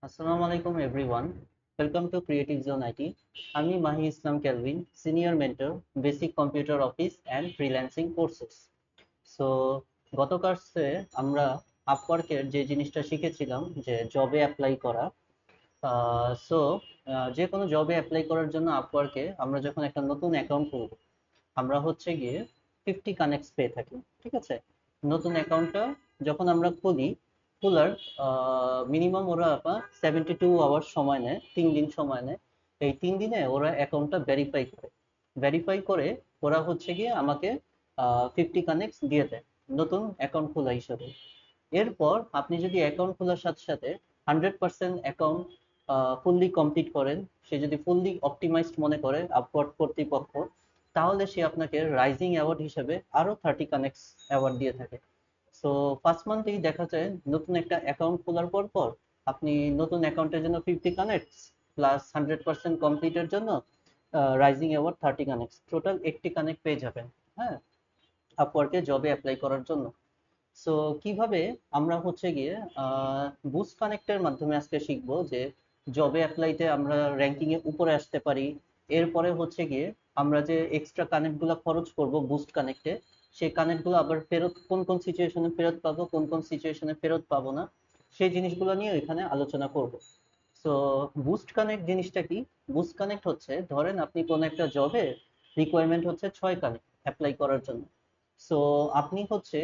আসসালামু আলাইকুম everyone, welcome to creative zone IT. আমি Mahi Islam Calvin, senior mentor, basic computer office and freelancing courses. So গত ক্লাসে আমরা আপওয়ার্কের যে জিনিসটা শিখেছিলাম যে জবে অ্যাপ্লাই করা। সো যে কোনো জবে অ্যাপ্লাই করার জন্য আপওয়ার্কে আমরা যখন একটা নতুন অ্যাকাউন্ট খুলব, আমরা হচ্ছে গিয়ে 50 কানেক্টস পেয়ে থাকি। ঠিক আছে, নতুন অ্যাকাউন্টটা যখন আমরা খুলি, খোলার মিনিমাম ওরা 72 আওয়ার্স সময় নেয়, 3 দিন সময় নেয়। এই 3 দিনে ওরা অ্যাকাউন্টটা ভেরিফাই করে ওরা হচ্ছে গিয়ে আমাকে 50 কানেক্টস দিয়ে দেয় নতুন অ্যাকাউন্ট খোলা হিসাবে। এরপর আপনি যদি অ্যাকাউন্ট খোলার সাথে সাথে 100% অ্যাকাউন্ট ফুললি কমপ্লিট করেন, সে যদি ফুললি অপটিমাইজড মনে করে আপওয়ার্ড কর্তৃপক্ষ, তাহলে সে আপনাকে রাইজিং অ্যাওয়ার্ড হিসেবে আরো 30 কানেক্টস অ্যাওয়ার্ড দিয়ে থাকে। সো ফার্স্ট মান্থেই দেখা যায় নতুন একটা অ্যাকাউন্ট খোলার পর পর আপনি নতুন অ্যাকাউন্টের জন্য 50 কানেক্টস প্লাস 100% কমপ্লিটের জন্য rising award 30 connects, total 80 connect পেয়ে যাবেন। হ্যাঁ, আপওয়ার্কে জবে অ্যাপ্লাই করার জন্য। সো কিভাবে আমরা হচ্ছে গিয়ে বুস্ট কানেক্টের মাধ্যমে আজকে শিখবো যে জবে অ্যাপ্লাইতে আমরা র্যাঙ্কিং এ উপরে আসতে পারি। এরপরে হচ্ছে গিয়ে আমরা যে এক্সট্রা কানেক্ট গুলো খরচ করব বুস্ট কানেক্টে, সেই কানেক্ট গুলো আবার ফেরত কোন কোন সিচুয়েশনে ফেরত পাবো, কোন কোন সিচুয়েশনে ফেরত পাবো না, সেই জিনিসগুলো নিয়ে এখানে আলোচনা করব। সো বুস্ট কানেক্ট জিনিসটা কি? বুস্ট কানেক্ট হচ্ছে, ধরেন আপনি কোন একটা জবে রিকোয়ারমেন্ট হচ্ছে 6 কানেক্ট অ্যাপ্লাই করার জন্য। সো আপনি হচ্ছে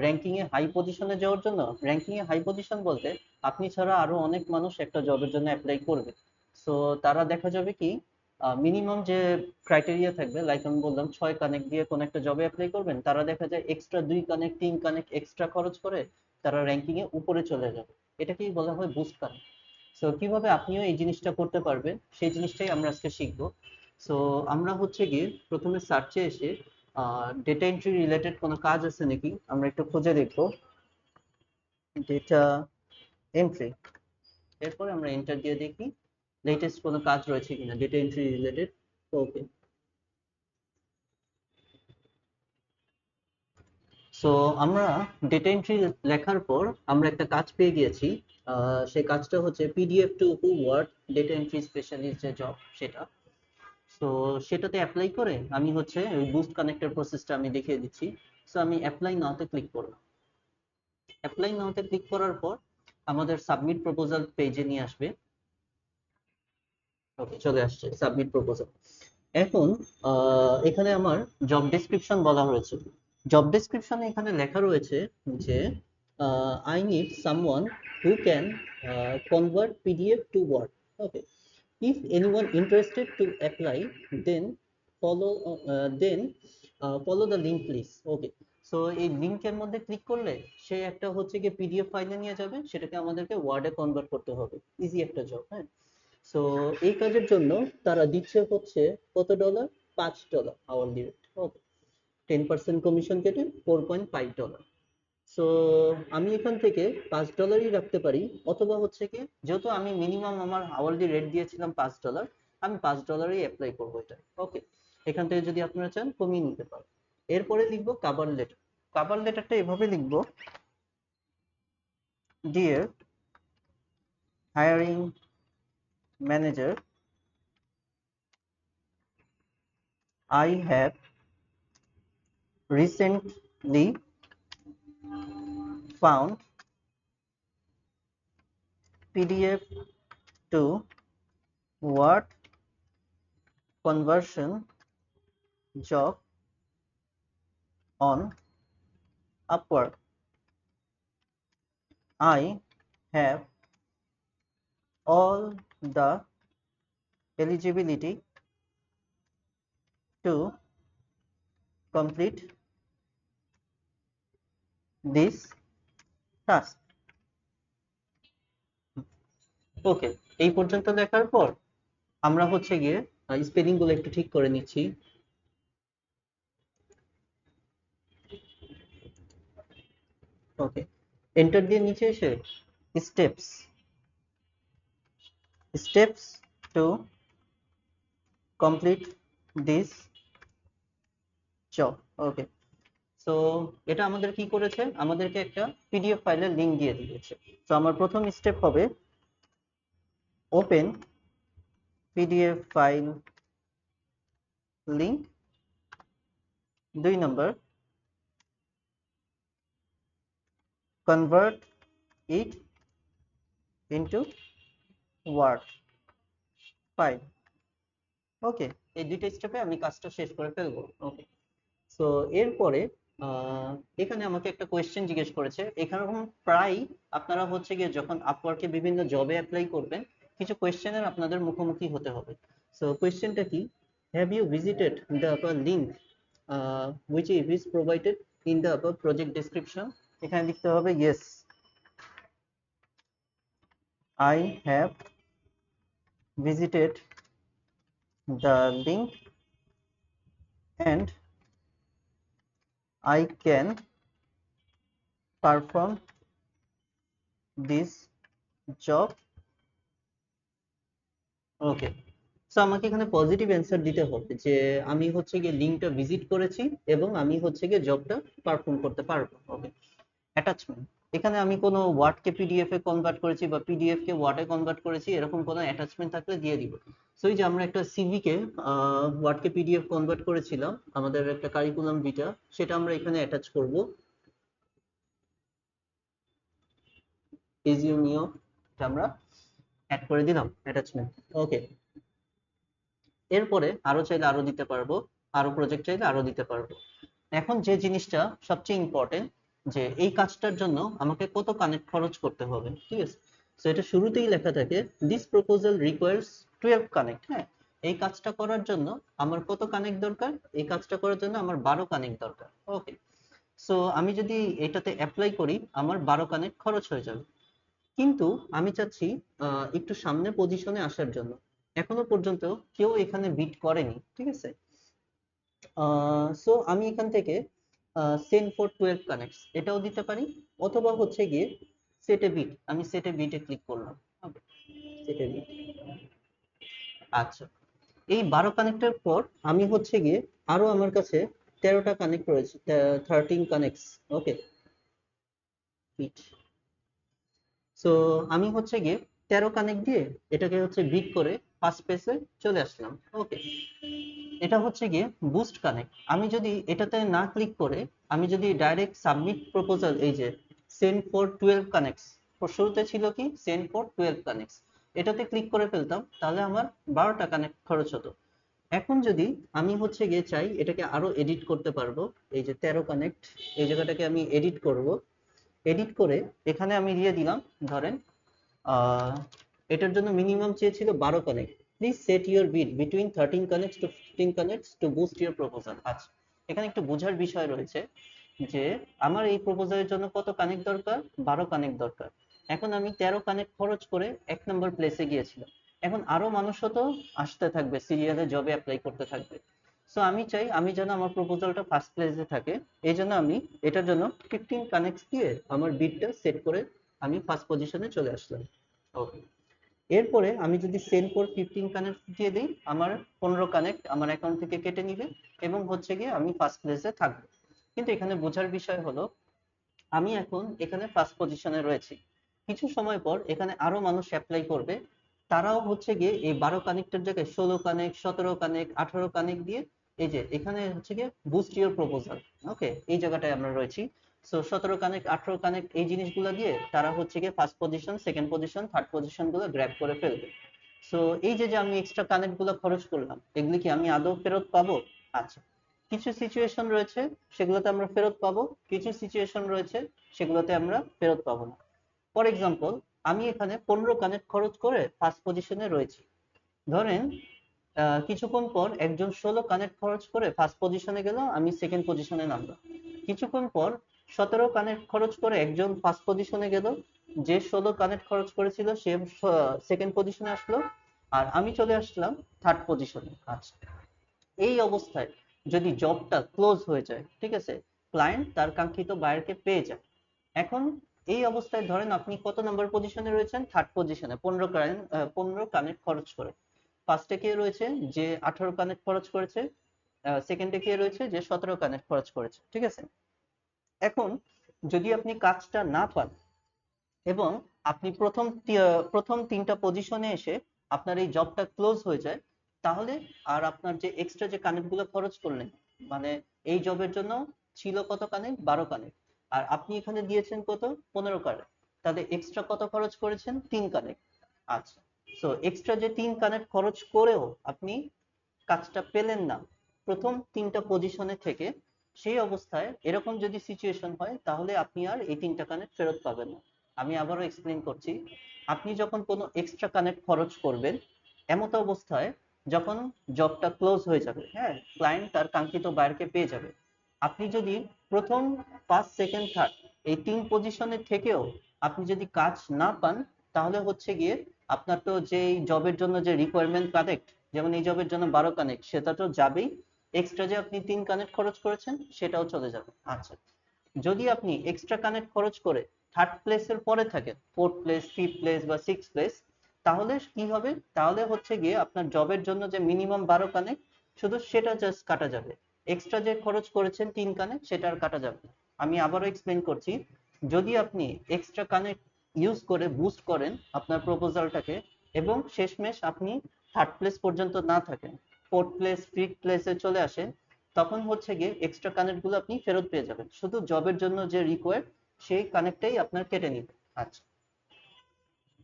র্যাঙ্কিং এ হাই পজিশনে যাওয়ার জন্য, র্যাঙ্কিং এ হাই পজিশন বলতে আপনি ছাড়া আরো অনেক মানুষ একটা জবের জন্য অ্যাপ্লাই করবে। সো তারা দেখা যাবে কি মিনিমাম যে ক্রাইটেরিয়া থাকবে, লাইক আমি বললাম 6 কানেক্ট দিয়ে কোন একটা জবে অ্যাপ্লাই করবেন, তারা দেখা যায় এক্সট্রা 2 কানেক্ট 3 কানেক্ট এক্সট্রা খরচ করে তারা র্যাঙ্কিং এ উপরে চলে যাবে। এটাকেই বলা হয় বুস্ট কানেক্ট। সো কিভাবে আপনিও এই জিনিসটা করতে পারবেন সেই জিনিসটাই আমরা আজকে শিখবো। সো আমরা হচ্ছে গিয়ে প্রথমে সার্চে এসে ডেটা এন্ট্রি রিলেটেড কোনো কাজ আছে নাকি আমরা একটু খুঁজে দেখবো, ডেটা এন্ট্রি। এরপরে আমরা এন্টার দিয়ে দেখি লেটেস্ট কোনো কাজ রয়েছে কিনা ডেটা এন্ট্রি রিলেটেড। ওকে, সো আমরা ডেটা এন্ট্রি লেখার পর আমরা একটা কাজ পেয়ে গিয়েছি। সেই কাজটা হচ্ছে PDF to Word data entry specialist যে জব, সেটা। তো সেটাতে অ্যাপ্লাই করে আমি হচ্ছে ওই বুস্ট কানেক্টের প্রসেসটা আমি দেখিয়ে দিচ্ছি। সো আমি অ্যাপ্লাই নাওতে ক্লিক করলাম। অ্যাপ্লাই নাওতে ক্লিক করার পর আমাদের সাবমিট প্রপোজাল পেজে নিয়ে আসবে। ওকে, চলে আসছে সাবমিট প্রপোজাল। এখন এখানে আমার জব ডেসক্রিপশন বলা হয়েছে। জব ডেসক্রিপশনে এখানে লেখা রয়েছে যে I need someone who can convert PDF to Word. Okay, if anyone interested to apply, then follow the link please. Okay, so এই লিংকের মধ্যে ক্লিক করলে সে একটা হচ্ছে গিয়ে পিডিএফ ফাইলে নিয়ে যাবে, সেটাকে আমাদেরকে ওয়ার্ডে কনভার্ট করতে হবে। ইজি একটা জব। হ্যাঁ, সো এই কাজের জন্য তারা দিচ্ছে হচ্ছে কত dollar? $5 hourly rate. Okay, 10% commission কেটে $4.5। সো আমি এখান থেকে $5 রাখতে পারি, অথবা হচ্ছে কি, যেহেতু আমি মিনিমাম আমার আওয়ারলি রেট দিয়েছিলাম $5, আমি $5 অ্যাপ্লাই করবো এটা। ওকে, এখান থেকে যদি আপনারা চান কমিয়ে নিতে পারেন। এরপরে লিখবো কাভার লেটার। কাভার লেটারটা এভাবে লিখবো, dear hiring manager, I have recently found PDF to Word conversion job on Upwork. I have all the eligibility to complete this task. ওকে, এই পর্যন্ত লেখার পর আমরা হচ্ছে গিয়ে স্পেলিং গুলো একটু ঠিক করে নিচ্ছি। ওকে, এন্টার দিয়ে নিচে এসে steps steps to complete this job. Okay, so এটা আমাদের কি করেছে, আমাদেরকে একটা পিডিএফ ফাইলের লিংক দিয়ে দিয়েছে। তো আমার প্রথম স্টেপ হবে open PDF file link, 2 number convert it into word file। ওকে, এই দুইটা স্টেপে আমি কাজটা শেষ করে ফেলবো। ওকে, সো এরপরে এখানে আমাকে একটা কোয়েশ্চেন জিজ্ঞেস করেছে। এখানে প্রায় আপনারা হচ্ছে গিয়ে যখন আপওয়ার্কে বিভিন্ন জবে অ্যাপ্লাই করবেন, কিছু কোয়েশ্চেনের আপনাদের মুখোমুখি হতে হবে। সো কোয়েশ্চেনটা কি, have you visited the upper link which is provided in the above project description? এখানে লিখতে হবে yes, I have visited the link and I can perform this job। Okay, so আমাকে এখানে পজিটিভ অ্যান্সার দিতে হবে যে আমি হচ্ছে গিয়ে লিঙ্কটা ভিজিট করেছি এবং আমি হচ্ছে গিয়ে জবটা পারফর্ম করতে পারবো। ওকে, অ্যাটাচমেন্ট, এখানে আমি কোনো ওয়ার্ডকে পিডিএফ এ কনভার্ট করেছি বা পিডিএফ কে ওয়ার্ডে কনভার্ট করেছি, এরকম কোনো অ্যাটাচমেন্ট থাকলে দিয়ে দিব। সো এই যে আমরা একটা সিভি কে ওয়ার্ডকে পিডিএফ কনভার্ট করেছিলাম, আমাদের একটা কারিকুলাম ভিটা, সেটা আমরা এখানে অ্যাটাচ করব। ইজিউমিও এটা আমরা অ্যাড করে দিলাম অ্যাটাচমেন্ট। ওকে, এরপরে আরো চাইলে আরো দিতে পারবো, আরো প্রজেক্ট চাইলে আরো দিতে পারবো। এখন যে জিনিসটা সবচেয়ে ইম্পর্টেন্ট, যে এই কাজটার জন্য আমাকে কত কানেক্ট খরচ করতে হবে, ঠিক আছে। তো এটা শুরুতেই লেখা থাকে দিস প্রপোজাল রিকোয়ার্স 12 কানেক্ট। হ্যাঁ, এই কাজটা করার জন্য আমার কত কানেক্ট দরকার? এই কাজটা করার জন্য আমার 12 কানেক্ট দরকার। ওকে, সো আমি যদি এটাতে অ্যাপ্লাই করি আমার 12 কানেক্ট খরচ হয়ে যাবে। কিন্তু আমি চাচ্ছি একটু সামনে পজিশনে আসার জন্য। এখনো পর্যন্ত কেউ এখানে বিট করেনি, ঠিক আছে। সো আমি এখান থেকে সেন্ড ফর 12 কানেক্টস এটাও দিতে পারি, অথবা হচ্ছে গিয়ে সেট এ বিট, আমি সেট এ বিটে ক্লিক করলাম। সেট এ বিট, আচ্ছা। এই 12 কানেক্টের পর আমি হচ্ছে গিয়ে আরো আমার কাছে 13টা কানেক্ট রয়েছে, 13 কানেক্টস। ওকে, বিট, সো আমি হচ্ছে গিয়ে 13 কানেক্ট দিয়ে এটাকে হচ্ছে বিট করে ফার্স্ট পেজে চলে আসলাম। ওকে, এটা হচ্ছে গিয়ে বুস্ট কানেক্ট। আমি যদি এটাতে না ক্লিক করে আমি যদি ডাইরেক্ট সাবমিট প্রপোজাল, এই যে সেন্ড ফর 12 কানেক্টস, শুরুতে ছিল কি সেন্ড ফর 12 কানেক্টস, এটাতে ক্লিক করে ফেলতাম, তাহলে আমার 12টা কানেক্ট খরচ হতো। এখন যদি আমি হচ্ছে গিয়ে চাই এটাকে আরো এডিট করতে পারবো, এই যে 13 কানেক্ট, এই জায়গাটাকে আমি এডিট করব। এডিট করে এখানে আমি দিয়ে দিলাম, ধরেন এটার জন্য মিনিমাম চেয়েছিল 12 connect. Please set your bid between 13 connects to 15 connects to boost your proposal. আচ্ছা, এখানে একটু বোঝার বিষয় রয়েছে যে আমার এই প্রপোজালের জন্য কত কানেক্ট দরকার? 12 কানেক্ট দরকার। এখন আমি 13 কানেক্ট খরচ করে 1 নম্বর প্লেসে গিয়েছিলাম। এখন আরো মানুষও তো আসতে থাকবে, সিরিয়ালে জবে অ্যাপ্লাই করতে থাকবে। সো আমি চাই আমি যেন আমার প্রপোজালটা ফার্স্ট প্লেসে থাকে, এই জন্য আমি এটার জন্য 15 কানেক্ট দিয়ে আমার বিটটা সেট করে আমি ফার্স্ট পজিশনে চলে আসলাম। ওকে, এরপরে আমি যদি সেন্ড ফর 15 কানেক্ট দিয়ে দিই, আমার 15 কানেক্ট আমার অ্যাকাউন্ট থেকে কেটে নিবে এবং হচ্ছে গিয়ে আমি ফার্স্ট প্লেসে থাকবো। কিন্তু এখানে বোঝার বিষয় হলো আমি এখন এখানে ফার্স্ট পজিশনে রয়েছি, কিছু সময় পর এখানে আরো মানুষ অ্যাপ্লাই করবে, তারাও হচ্ছে গিয়ে এই 12 কানেক্টের জায়গায় 16 কানেক্ট, 17 কানেক্ট, 18 কানেক্ট দিয়ে এই যে এখানে হচ্ছে গিয়ে বুস্ট ইউর প্রপোজাল। ওকে, এই জায়গাটায় আমরা রয়েছি। সো 17 কানেক্ট, 18 কানেক্ট এই জিনিসগুলো দিয়ে তারা হচ্ছে গিয়ে first position, second position, third position গুলো গ্র্যাব করে ফেলবে। সো এই যে যে আমি এক্সট্রা কানেক্ট গুলো খরচ করলাম, এগুলি কি আমি আদৌ ফেরত পাবো? আচ্ছা, কিছু সিচুয়েশন রয়েছে সেগুলোতে আমরা ফেরত পাবো, কিছু সিচুয়েশন রয়েছে সেগুলোতে আমরা ফেরত পাবো না। ফর এক্সাম্পল, আমি এখানে 15 কানেক্ট খরচ করে ফার্স্ট পজিশনে রয়েছি। ধরেন কিছুক্ষণ পর একজন 16 কানেক্ট খরচ করে ফার্স্ট পজিশনে গেল, আমি সেকেন্ড পজিশনে নামলাম। কিছুক্ষণ পর 17 কানেক্ট খরচ করে একজন ফার্স্ট পজিশনে গেল, যে 16 কানেক্ট খরচ করেছিল সে সেকেন্ড পজিশনে আসলো, আর আমি চলে আসলাম থার্ড পজিশনে। আচ্ছা, এই অবস্থায় যদি জবটা ক্লোজ হয়ে যায়, ঠিক আছে, ক্লায়েন্ট তার কাঙ্ক্ষিত বায়ারকে পেয়ে যায়। এখন এই অবস্থায় ধরেন আপনি কত নম্বর পজিশনে রয়েছেন? থার্ড পজিশনে, 15 কানেক্ট খরচ করে। ফার্স্টে কে রয়েছে? যে 18 কানেক্ট খরচ করেছে। সেকেন্ডে কে রয়েছে? যে 17 কানেক্ট খরচ করেছে, ঠিক আছে। এখন যদি আপনি কাজটা না পান এবং আপনি প্রথম 3টা পজিশনে এসে আপনার এই জবটা ক্লোজ হয়ে যায়, তাহলে আর আপনার যে এক্সট্রা যে কানেক্ট গুলো খরচ করলেন, মানে এই জবের জন্য ছিল কত কানেক্ট, 12 কানেক্ট, আর আপনি এখানে দিয়েছেন কত, 15 কানেক্ট, তাহলে এক্সট্রা কত খরচ করেছেন, 3 কানেক্ট। আচ্ছা, সো এক্সট্রা যে 3 কানেক্ট খরচ করেও আপনি কাজটা পেলেন না প্রথম 3টা পজিশনে থেকে, সেই অবস্থায় এরকম যদি সিচুয়েশন হয়, তাহলে আপনি আর এই 3টা কানেক্ট ফেরত পাবেন না। আমি আবারও এক্সপ্লেইন করছি। আপনি যখন কোনো এক্সট্রা কানেক্ট খরচ করবেন, এমত অবস্থায় যখন জবটা ক্লোজ হয়ে যাবে, হ্যাঁ, ক্লায়েন্ট তার কাঙ্ক্ষিত বায়ারকে পেয়ে যাবে, আপনি যদি প্রথম ফার্স্ট সেকেন্ড থার্ড এই 3 পজিশনের থেকেও আপনি যদি কাজ না পান, তাহলে হচ্ছে গিয়ে আপনার তো যেই জবের জন্য যে রিকোয়ারমেন্ট কানেক্ট, যেমন এই জবের জন্য 12 কানেক্ট, সেটা তো যাবেই, এক্সট্রা যে আপনি 3 কানেক্ট খরচ করেছেন সেটাও চলে যাবে। আচ্ছা, যদি আপনি এক্সট্রা কানেক্ট খরচ করে থার্ড প্লেসের পরে থাকেন, ফোর্থ প্লেস, ফিফথ প্লেস বা সিক্স প্লেস, তাহলে কি হবে, তাহলে হচ্ছে গিয়ে আপনার জবের জন্য যে মিনিমাম 12 কানেক্ট, শুধু সেটা জাস্ট কাটা যাবে, এক্সট্রা যে খরচ করেছেন 3 কানেক্ট সেটা আর কাটা যাবে না। আমি আবারও এক্সপ্লেন করছি। যদি আপনি এক্সট্রা কানেক্ট ইউজ করে বুস্ট করেন আপনার প্রপোজালটাকে, এবং শেষমেশ আপনি থার্ড প্লেস পর্যন্ত না থাকেন, ফোর্থ প্লেস, ফিফথ প্লেসে চলে আসেন, তখন হচ্ছে গিয়ে এক্সট্রা কানেক্ট গুলো আপনি ফেরত পেয়ে যাবেন, শুধু জবের জন্য যে রিকোয়ার্ড সেই কানেক্টটাই আপনার কেটে নিবে। আচ্ছা,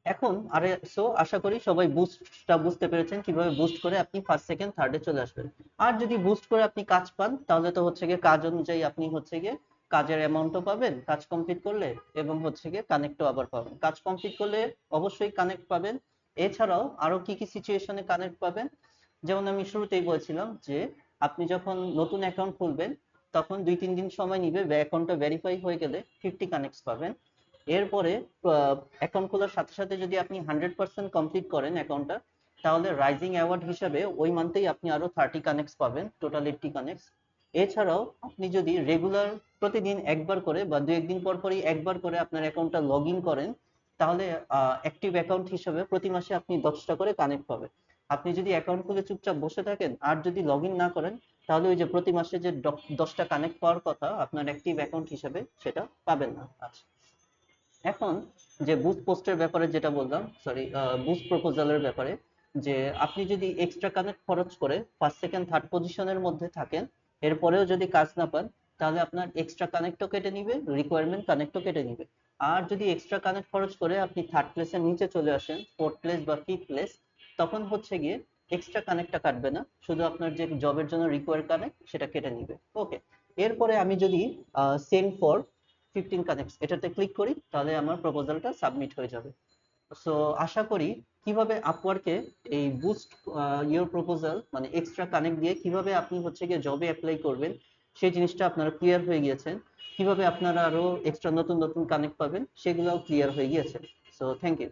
এখন আরে সো আশা করি সবাই বুস্টটা বুঝতে পেরেছেন, কিভাবে বুস্ট করে আপনি ফার্স্ট সেকেন্ড থার্ডে চলে আসবেন। আর যদি বুস্ট করে আপনি কাজ পান, তাহলে তো হচ্ছে গিয়ে কাজ অনুযায়ী আপনি হচ্ছে গিয়ে কাজের অ্যামাউন্টও পাবেন কাজ কমপ্লিট করলে, এবং হচ্ছে গিয়ে কানেক্টও আবার পাবেন। কাজ কমপ্লিট করলে অবশ্যই কানেক্ট পাবেন। এছাড়াও আরো কি কি সিচুয়েশনে কানেক্ট পাবেন, যেমন আমি শুরুতেই বলছিলাম যে আপনি যখন নতুন অ্যাকাউন্ট খুলবেন, তখন 2-3 দিন সময় নিবে, অ্যাকাউন্টটা ভেরিফাই হয়ে গেলে 50 কানেক্টস পাবেন। এরপরে অ্যাকাউন্ট খোলার সাথে সাথে যদি আপনি 100% কমপ্লিট করেন অ্যাকাউন্টটা, তাহলে রাইজিং অ্যাওয়ার্ড হিসাবে ওই মান্থেই আপনি আরো 30 কানেক্টস পাবেন, টোটাল 80 কানেক্টস। এছাড়াও আপনি যদি রেগুলার প্রতিদিন একবার করে বা 2-1 দিন পর পরই একবার করে আপনার অ্যাকাউন্টটা লগ ইন করেন, তাহলে অ্যাক্টিভ অ্যাকাউন্ট হিসাবে প্রতি মাসে আপনি 10টা করে কানেক্ট পাবেন। আপনি যদি অ্যাকাউন্ট খুলে চুপচাপ বসে থাকেন আর যদি লগ ইন না করেন, তাহলে ওই যে প্রতি মাসে যে 10টা কানেক্ট পাওয়ার কথা আপনার অ্যাক্টিভ অ্যাকাউন্ট হিসাবে, সেটা পাবেন না। আচ্ছা, এখন যে বুস্ট পোস্টের ব্যাপারে যেটা বললাম, সরি, বুস্ট প্রপোজালের ব্যাপারে, যে আপনি যদি এক্সট্রা কানেক্ট খরচ করে ফার্স্ট সেকেন্ড থার্ড পজিশনের মধ্যে থাকেন, এরপরেও যদি কাজ না পান, তাহলে আপনার এক্সট্রা কানেক্টও কেটে নিবে, রিকোয়ারমেন্ট কানেক্টও কেটে নিবে। আর যদি এক্সট্রা কানেক্ট খরচ করে আপনি থার্ড প্লেসের নিচে চলে আসেন, ফোর্থ প্লেস বা ফিফথ প্লেস, তখন হচ্ছে গিয়ে এক্সট্রা কানেক্টটা কাটবে না, শুধু আপনার যে জবের জন্য রিকোয়ার কানেক্ট সেটা কেটে নিবে। ওকে, এরপরে আমি যদি সেন্ড ফর 15 কানেক্টস এটাতে ক্লিক করি, তাহলে আমার প্রপোজালটা সাবমিট হয়ে যাবে। সো আশা করি কিভাবে আপওয়ার্কে এই বুস্ট ইওর প্রপোজাল মানে এক্সট্রা কানেক্ট দিয়ে কিভাবে আপনি হচ্ছে গিয়ে জবে অ্যাপ্লাই করবেন, সেই জিনিসটা আপনারা ক্লিয়ার হয়ে গিয়েছেন। কিভাবে আপনারা আরো এক্সট্রা নতুন নতুন কানেক্ট পাবেন সেগুলোও ক্লিয়ার হয়ে গিয়েছে। So thank you.